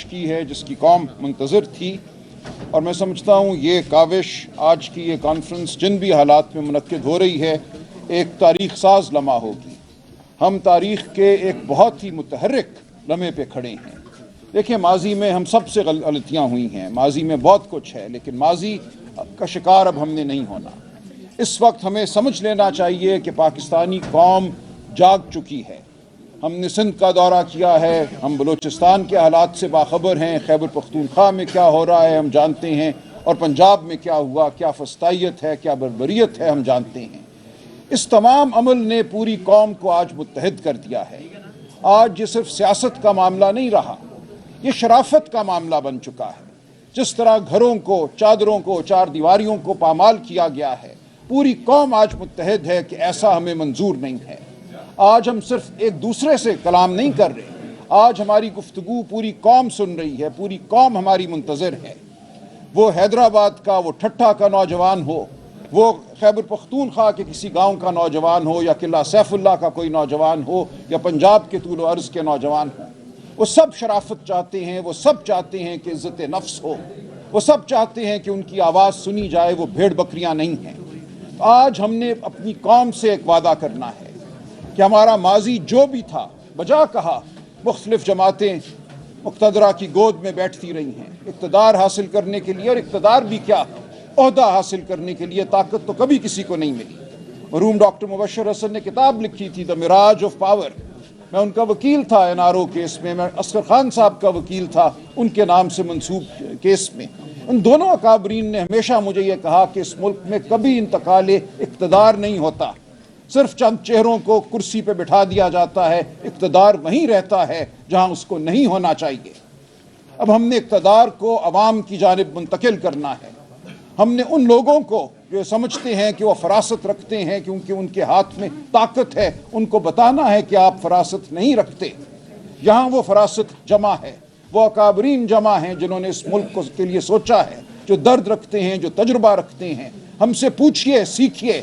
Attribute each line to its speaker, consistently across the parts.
Speaker 1: काविश की है जिसकी कौम मुंतज़िर थी, और मैं समझता हूँ ये काविश, आज की ये कॉन्फ्रेंस जिन भी हालात में मुनक्किद हो रही है, एक तारीख़ साज लम्हा होगी। हम तारीख़ के एक बहुत ही मुतहर्रिक लम्हे पे खड़े हैं। देखिए, माजी में हम सब से गलतियाँ हुई हैं, माजी में बहुत कुछ है, लेकिन माजी का शिकार अब हमने नहीं होना। इस वक्त हमें समझ लेना चाहिए कि पाकिस्तानी कौम जाग चुकी है। हमने सिंध का दौरा किया है, हम बलूचिस्तान के हालात से बाखबर हैं, खैबर पख्तूनख्वा में क्या हो रहा है हम जानते हैं, और पंजाब में क्या हुआ, क्या फस्तायत है, क्या बर्बरियत है हम जानते हैं। इस तमाम अमल ने पूरी कौम को आज मुत्तहिद कर दिया है। आज ये सिर्फ सियासत का मामला नहीं रहा, ये शराफत का मामला बन चुका है। जिस तरह घरों को, चादरों को, चार दीवारियों को पामाल किया गया है, पूरी कौम आज मुत्तहिद है कि ऐसा हमें मंजूर नहीं है। आज हम सिर्फ एक दूसरे से कलाम नहीं कर रहे, आज हमारी गुफ्तगू पूरी कौम सुन रही है, पूरी कौम हमारी मुंतज़िर है। वो हैदराबाद का वो ठट्ठा का नौजवान हो, वो खैबर पख्तूनख्वा के किसी गांव का नौजवान हो, या किला सैफुल्लाह का कोई नौजवान हो, या पंजाब के तूल अर्ज़ के नौजवान हो, वो सब शराफत चाहते हैं, वो सब चाहते हैं कि इज़्ज़त नफ्स हो, वो सब चाहते हैं कि उनकी आवाज़ सुनी जाए, वो भेड़ बकरियां नहीं हैं। आज हमने अपनी कौम से एक वादा करना है कि हमारा माजी जो भी था, बजा कहा मुख्तलिफ जमातें मुक़्तदरा की गोद में बैठती रही हैं इक़्तिदार हासिल करने के लिए, और इक़्तिदार भी क्या, ओहदा हासिल करने के लिए ताकत तो कभी किसी को नहीं मिली। मरहूम डॉक्टर मुबश्शिर हसन ने किताब लिखी थी, द मिराज ऑफ पावर। मैं उनका वकील था NRO केस में, मैं असगर खान साहब का वकील था उनके नाम से मंसूब केस में। उन दोनों अकाबरीन ने हमेशा मुझे ये कहा कि इस मुल्क में कभी इंतकाल इक़्तिदार नहीं होता, सिर्फ चंद चेहरों को कुर्सी पे बिठा दिया जाता है, इक़्तिदार वहीं रहता है जहां उसको नहीं होना चाहिए। अब हमने इक़्तिदार को अवाम की जानिब मुंतकिल करना है। हमने उन लोगों को जो समझते हैं कि वो फरासत रखते हैं क्योंकि उनके हाथ में ताकत है, उनको बताना है कि आप फरासत नहीं रखते। यहाँ वो फरासत जमा है, वो अकाबरीन जमा हैं जिन्होंने इस मुल्क को के लिए सोचा है, जो दर्द रखते हैं, जो तजुर्बा रखते हैं। हमसे पूछिए, सीखिए।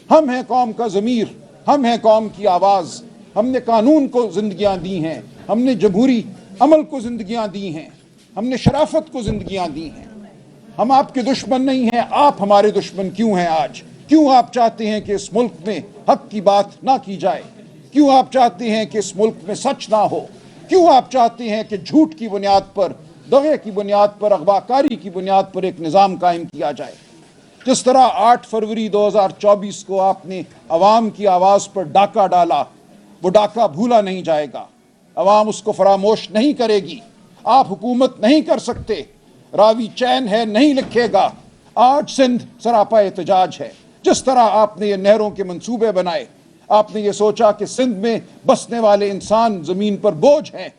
Speaker 1: हम हैं कौम का ज़मीर, हम हैं कौम की आवाज़। हमने कानून को ज़िंदगियाँ दी हैं, हमने जमहूरी अमल को ज़िंदगियाँ दी हैं, हमने शराफत को ज़िंदगियाँ दी हैं। हम आपके दुश्मन नहीं हैं, आप हमारे दुश्मन क्यों हैं आज? क्यों आप चाहते हैं कि इस मुल्क में हक की बात ना की जाए? क्यों आप चाहते हैं कि इस मुल्क में सच ना हो? क्यों आप चाहते हैं कि झूठ की बुनियाद पर, दगे की बुनियाद पर, अगवाकारी की बुनियाद पर एक निज़ाम कायम किया जाए? जिस तरह 8 फरवरी 2024 को आपने अवाम की आवाज़ पर डाका डाला, वो डाका भूला नहीं जाएगा। अवाम उसको फरामोश नहीं करेगी। आप हुकूमत नहीं कर सकते, रावी चैन है नहीं लिखेगा। आज सिंध सरापा एहतजाज है। जिस तरह आपने ये नहरों के मंसूबे बनाए, आपने ये सोचा कि सिंध में बसने वाले इंसान ज़मीन पर बोझ हैं,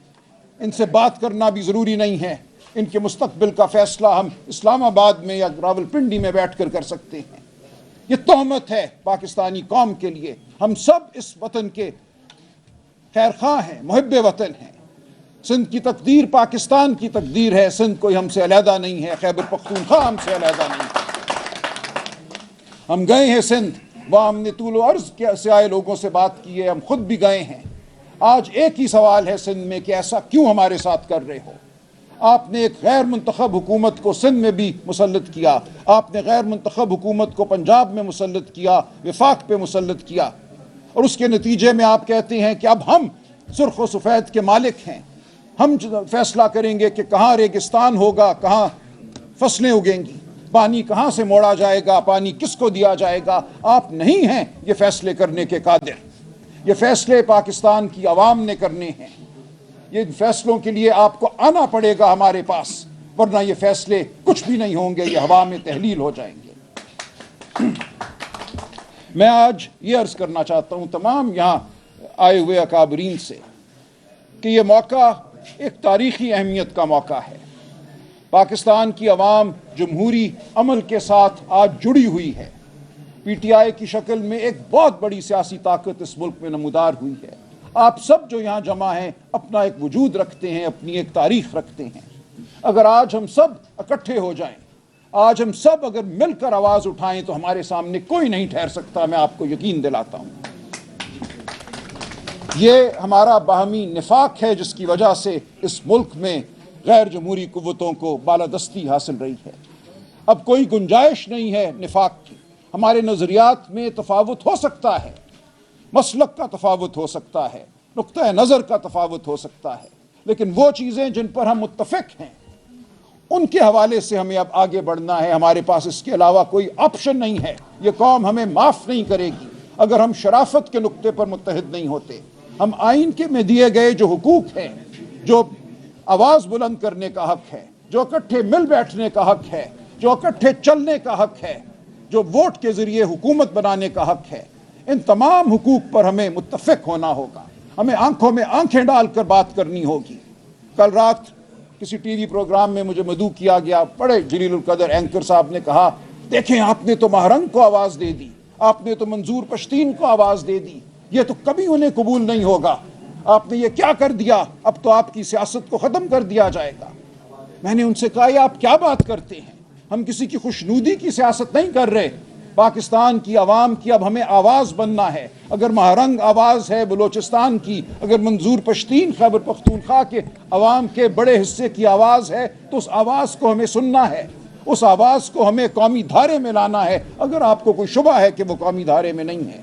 Speaker 1: इनसे बात करना भी ज़रूरी नहीं है, इनके मुस्तकबिल का फ़ैसला हम इस्लामाबाद में या रावलपिंडी में बैठ कर सकते हैं। ये तोहमत है पाकिस्तानी कौम के लिए। हम सब इस वतन के खैरख्वाह हैं, मुहिब्बे वतन हैं। सिंध की तकदीर पाकिस्तान की तकदीर है, सिंध कोई हमसे अलहदा नहीं है, खैबर पख्तूनख्वा हमसे अलहदा नहीं है। हम गए हैं सिंध, वहाँ हमने तूल अर्ज़ से आए लोगों से बात की है, हम खुद भी गए हैं। आज एक ही सवाल है सिंध में कि ऐसा क्यों हमारे साथ कर रहे हो? आपने एक गैर मुंतखब हुकूमत को सिंध में भी मुसल्लत किया, आपने गैर मुंतखब हुकूमत को पंजाब में मुसल्लत किया, विफाक पे मुसल्लत किया, और उसके नतीजे में आप कहते हैं कि अब हम सुर्ख व सफ़ेद के मालिक हैं, हम फैसला करेंगे कि कहाँ रेगिस्तान होगा, कहाँ फसलें उगेंगी, पानी कहाँ से मोड़ा जाएगा, पानी किसको दिया जाएगा। आप नहीं हैं ये फैसले करने के कादिर। ये फैसले पाकिस्तान की आवाम ने करने हैं। ये फैसलों के लिए आपको आना पड़ेगा हमारे पास, वरना ये फैसले कुछ भी नहीं होंगे, ये हवा में तहलील हो जाएंगे। मैं आज ये अर्ज़ करना चाहता हूँ तमाम यहाँ आए हुए अकाबरीन से कि ये मौका एक तारीख़ी अहमियत का मौका है। पाकिस्तान की आवाम जमहूरी अमल के साथ आज जुड़ी हुई है। PTI की शक्ल में एक बहुत बड़ी सियासी ताकत इस मुल्क में नमूदार हुई है। आप सब जो यहाँ जमा हैं अपना एक वजूद रखते हैं, अपनी एक तारीख रखते हैं। अगर आज हम सब इकट्ठे हो जाएं, आज हम सब अगर मिलकर आवाज़ उठाएं तो हमारे सामने कोई नहीं ठहर सकता, मैं आपको यकीन दिलाता हूँ। ये हमारा बाहमी निफाक है जिसकी वजह से इस मुल्क में غیر جمہوری قوتوں کو بالادستی حاصل رہی ہے۔ اب کوئی گنجائش نہیں ہے نفاق کی۔ ہمارے نظریات میں تفاوت ہو سکتا ہے، مسلک کا تفاوت ہو سکتا ہے، نقطہ نظر کا تفاوت ہو سکتا ہے، لیکن وہ چیزیں جن پر ہم متفق ہیں ان کے حوالے سے ہمیں اب آگے بڑھنا ہے۔ ہمارے پاس اس کے علاوہ کوئی آپشن نہیں ہے۔ یہ قوم ہمیں معاف نہیں کرے گی اگر ہم شرافت کے نقطے پر متحد نہیں ہوتے۔ ہم آئین کے میں دیے گئے جو حقوق ہیں، جو آواز بلند کرنے کا حق ہے، جو اکٹھے مل بیٹھنے کا حق ہے، جو اکٹھے چلنے کا حق ہے، جو ووٹ کے ذریعے حکومت بنانے کا حق ہے، ان تمام حقوق پر ہمیں متفق ہونا ہوگا۔ ہمیں آنکھوں میں آنکھیں ڈال کر بات کرنی ہوگی۔ کل رات کسی ٹی وی پروگرام میں مجھے مدعو کیا گیا، بڑے جلیل القدر اینکر صاحب نے کہا، دیکھیں آپ نے تو مہرنگ کو آواز دے دی، آپ نے تو منظور پشتین کو آواز دے دی، یہ تو کبھی انہیں قبول نہیں ہوگا، آپ نے یہ کیا کر دیا، اب تو آپ کی سیاست کو ختم کر دیا جائے گا۔ میں نے ان سے کہا یہ آپ کیا بات کرتے ہیں؟ ہم کسی کی خوشنودی کی سیاست نہیں کر رہے۔ پاکستان کی عوام کی اب ہمیں آواز بننا ہے۔ اگر مہرنگ آواز ہے بلوچستان کی، اگر منظور پشتین خیبر پختونخوا کے عوام کے بڑے حصے کی آواز ہے تو اس آواز کو ہمیں سننا ہے، اس آواز کو ہمیں قومی دھارے میں لانا ہے، اگر آپ کو کوئی شبہ ہے کہ وہ قومی دھارے میں نہیں ہے۔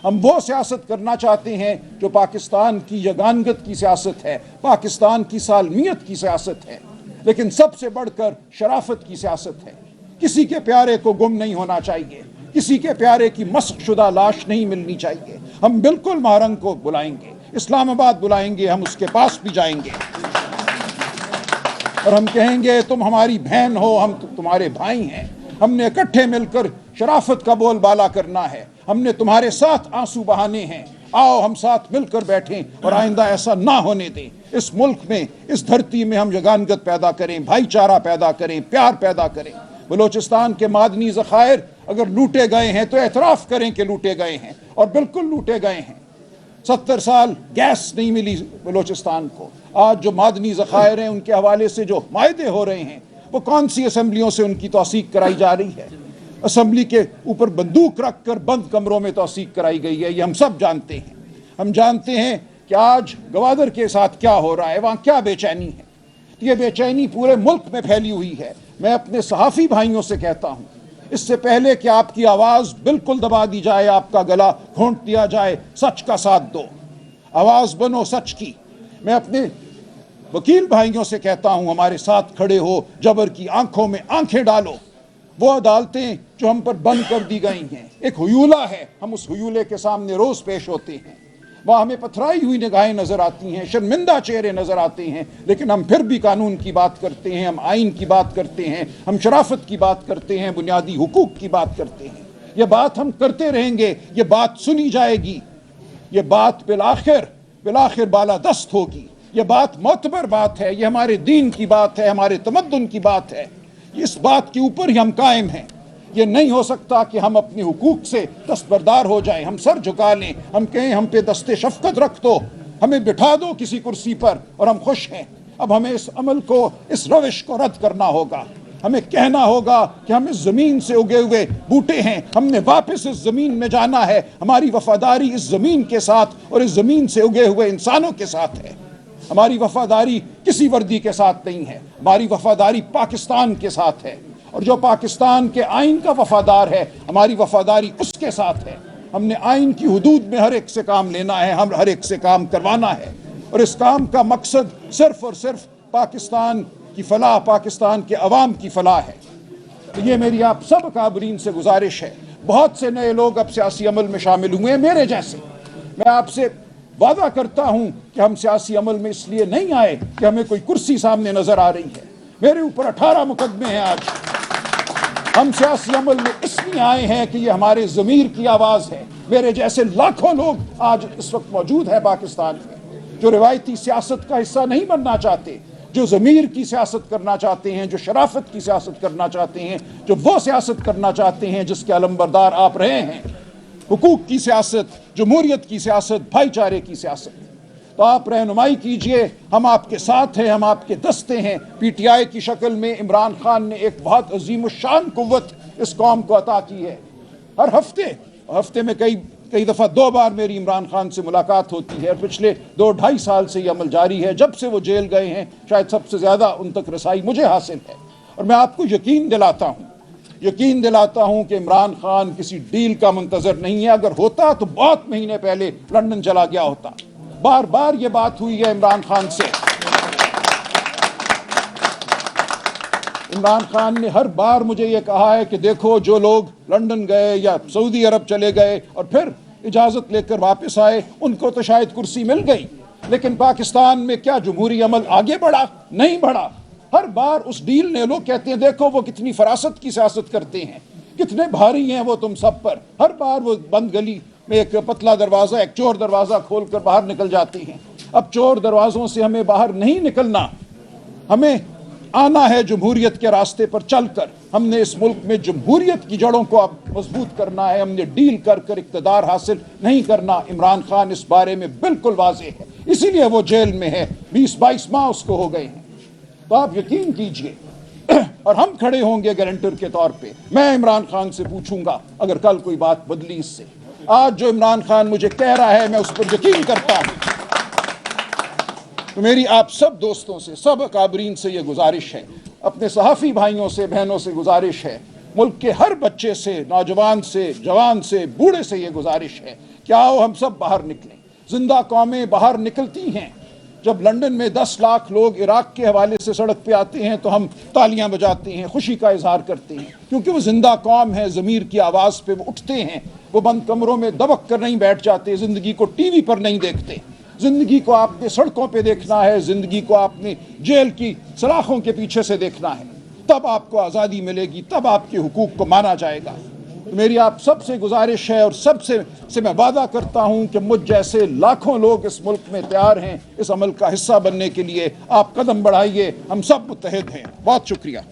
Speaker 1: ہم وہ سیاست کرنا چاہتے ہیں جو پاکستان کی یگانگت کی سیاست ہے، پاکستان کی سالمیت کی سیاست ہے، لیکن سب سے بڑھ کر شرافت کی سیاست ہے۔ کسی کے پیارے کو گم نہیں ہونا چاہیے، کسی کے پیارے کی مسخ شدہ لاش نہیں ملنی چاہیے۔ ہم بالکل مہرنگ کو بلائیں گے، اسلام آباد بلائیں گے، ہم اس کے پاس بھی جائیں گے اور ہم کہیں گے تم ہماری بہن ہو، ہم تمہارے بھائی ہیں۔ ہم نے اکٹھے مل کر شرافت کا بول بالا کرنا ہے، ہم نے تمہارے ساتھ آنسو بہانے ہیں، آؤ ہم ساتھ مل کر بیٹھیں اور آئندہ ایسا نہ ہونے دیں۔ اس ملک میں، اس دھرتی میں ہم یگانگت پیدا کریں، بھائی چارہ پیدا کریں، پیار پیدا کریں۔ بلوچستان کے معدنی ذخائر اگر لوٹے گئے ہیں تو اعتراف کریں کہ لوٹے گئے ہیں، اور بالکل لوٹے گئے ہیں۔ 70 سال گیس نہیں ملی بلوچستان کو۔ آج جو معدنی ذخائر ہیں ان کے حوالے سے جو معاہدے ہو رہے ہیں، وہ کون سی اسمبلیوں سے ان کی توثیق کرائی جا رہی ہے؟ اسمبلی کے اوپر بندوق رکھ کر بند کمروں میں توثیق کرائی گئی ہے، یہ ہم سب جانتے ہیں۔ ہم جانتے ہیں کہ آج گوادر کے ساتھ کیا ہو رہا ہے، وہاں کیا بے چینی ہے۔ یہ بے چینی پورے ملک میں پھیلی ہوئی ہے۔ میں اپنے صحافی بھائیوں سے کہتا ہوں، اس سے پہلے کہ آپ کی آواز بالکل دبا دی جائے، آپ کا گلا گھونٹ دیا جائے، سچ کا ساتھ دو، آواز بنو سچ کی۔ میں اپنے وکیل بھائیوں سے کہتا ہوں، ہمارے ساتھ کھڑے ہو، جبر کی آنکھوں میں آنکھیں ڈالو۔ وہ عدالتیں جو ہم پر بند کر دی گئی ہیں ایک ہیولہ ہے، ہم اس ہیولے کے سامنے روز پیش ہوتے ہیں، وہاں ہمیں پتھرائی ہوئی نگاہیں نظر آتی ہیں، شرمندہ چہرے نظر آتے ہیں، لیکن ہم پھر بھی قانون کی بات کرتے ہیں، ہم آئین کی بات کرتے ہیں، ہم شرافت کی بات کرتے ہیں، بنیادی حقوق کی بات کرتے ہیں۔ یہ بات ہم کرتے رہیں گے، یہ بات سنی جائے گی، یہ بات بالآخر بالادست ہوگی، یہ بات معتبر بات ہے، یہ ہمارے دین کی بات ہے، ہمارے تمدن کی بات ہے۔ اس بات کے اوپر ہی ہم قائم ہیں۔ یہ نہیں ہو سکتا کہ ہم اپنے حقوق سے دستبردار ہو جائیں، ہم سر جھکا لیں، ہم کہیں ہم پہ دست شفقت رکھ دو، ہمیں بٹھا دو کسی کرسی پر اور ہم خوش ہیں۔ اب ہمیں اس عمل کو، اس روش کو رد کرنا ہوگا۔ ہمیں کہنا ہوگا کہ ہم اس زمین سے اگے ہوئے بوٹے ہیں، ہم نے واپس اس زمین میں جانا ہے، ہماری وفاداری اس زمین کے ساتھ اور اس زمین سے اگے ہوئے انسانوں کے ساتھ ہے۔ ہماری وفاداری کسی وردی کے ساتھ نہیں ہے، ہماری وفاداری پاکستان کے ساتھ ہے، اور جو پاکستان کے آئین کا وفادار ہے، ہماری وفاداری اس کے ساتھ ہے۔ ہم نے آئین کی حدود میں ہر ایک سے کام لینا ہے، ہم ہر ایک سے کام کروانا ہے، اور اس کام کا مقصد صرف اور صرف پاکستان کی فلاح، پاکستان کے عوام کی فلاح ہے۔ تو یہ میری آپ سب اکابرین سے گزارش ہے۔ بہت سے نئے لوگ اب سیاسی عمل میں شامل ہوئے ہیں میرے جیسے۔ میں آپ سے وعدہ کرتا ہوں کہ ہم سیاسی عمل میں اس لیے نہیں آئے کہ ہمیں کوئی کرسی سامنے نظر آ رہی ہے۔ میرے اوپر 18 مقدمے ہیں آج۔ ہم سیاسی عمل میں اس لیے آئے ہیں کہ یہ ہمارے ضمیر کی آواز ہے۔ میرے جیسے لاکھوں لوگ آج اس وقت موجود ہیں پاکستان میں، جو روایتی سیاست کا حصہ نہیں بننا چاہتے، جو ضمیر کی سیاست کرنا چاہتے ہیں، جو شرافت کی سیاست کرنا چاہتے ہیں، جو وہ سیاست کرنا چاہتے ہیں جس کے علمبردار آپ رہے ہیں، حقوق کی سیاست، جمہوریت کی سیاست، بھائی چارے کی سیاست۔ تو آپ رہنمائی کیجئے، ہم آپ کے ساتھ ہیں، ہم آپ کے دستے ہیں۔ پی ٹی آئی کی شکل میں عمران خان نے ایک بہت عظیم الشان قوت اس قوم کو عطا کی ہے۔ ہر ہفتے میں कई दफ़ा 2 बार मेरी इमरान खान से मुलाकात होती है। पिछले 2-2.5 साल से ये अमल जारी है। जब से वो जेल गए हैं शायद सबसे ज़्यादा उन तक रसाई मुझे हासिल है। और मैं आपको यकीन दिलाता हूँ कि इमरान खान किसी डील का मुंतज़र नहीं है। अगर होता तो बहुत महीने पहले लंदन चला गया होता। बार बार ये बात हुई है इमरान खान से। इमरान खान ने हर बार मुझे ये कहा है कि देखो, जो लोग लंदन गए या सऊदी अरब चले गए और फिर इजाज़त लेकर वापस आए, उनको तो शायद कुर्सी मिल गई, लेकिन पाकिस्तान में क्या जमहूरी अमल आगे बढ़ा? नहीं बढ़ा। हर बार उस डील ने, लोग कहते हैं देखो वो कितनी फरासत की सियासत करते हैं, कितने भारी हैं वो तुम सब पर। हर बार वो बंद गली में एक पतला दरवाज़ा, एक चोर दरवाज़ा खोल कर बाहर निकल जाते हैं। अब चोर दरवाज़ों से हमें बाहर नहीं निकलना, हमें आना है जमहूरियत के रास्ते पर चलकर। हमने इस मुल्क में जमहूरियत की जड़ों को अब मजबूत करना है। हमने डील कर कर इक़्तिदार हासिल नहीं करना। इमरान खान इस बारे में बिल्कुल वाज़ेह है, इसीलिए वो जेल में है। 20-22 माह उसको हो गए हैं। तो आप यकीन कीजिए और हम खड़े होंगे गारंटर के तौर पे। मैं इमरान खान से पूछूंगा अगर कल कोई बात बदली इससे। आज जो इमरान खान मुझे कह रहा है मैं उस पर यकीन करता हूँ। तो मेरी आप सब दोस्तों से, सब अकाबरीन से ये गुजारिश है, अपने सहाफ़ी भाइयों से, बहनों से गुजारिश है, मुल्क के हर बच्चे से, नौजवान से, जवान से, बूढ़े से ये गुजारिश है कि आओ हम सब बाहर निकलें। जिंदा कौमें बाहर निकलती हैं। जब लंदन में 10 लाख लोग इराक के हवाले से सड़क पे आते हैं तो हम तालियां बजाते हैं, खुशी का इजहार करते हैं, क्योंकि वो जिंदा कौम है। ज़मीर की आवाज़ पे वो उठते हैं। वो बंद कमरों में दबक कर नहीं बैठ जाते। ज़िंदगी को टीवी पर नहीं देखते। ज़िंदगी को आपने सड़कों पे देखना है। ज़िंदगी को आपने जेल की सलाखों के पीछे से देखना है। तब आपको आज़ादी मिलेगी, तब आपके हुकूक को माना जाएगा। तो मेरी आप सबसे गुजारिश है और सबसे मैं वादा करता हूं कि मुझ जैसे लाखों लोग इस मुल्क में तैयार हैं इस अमल का हिस्सा बनने के लिए। आप कदम बढ़ाइए, हम सब मुत्तहिद हैं। बहुत शुक्रिया।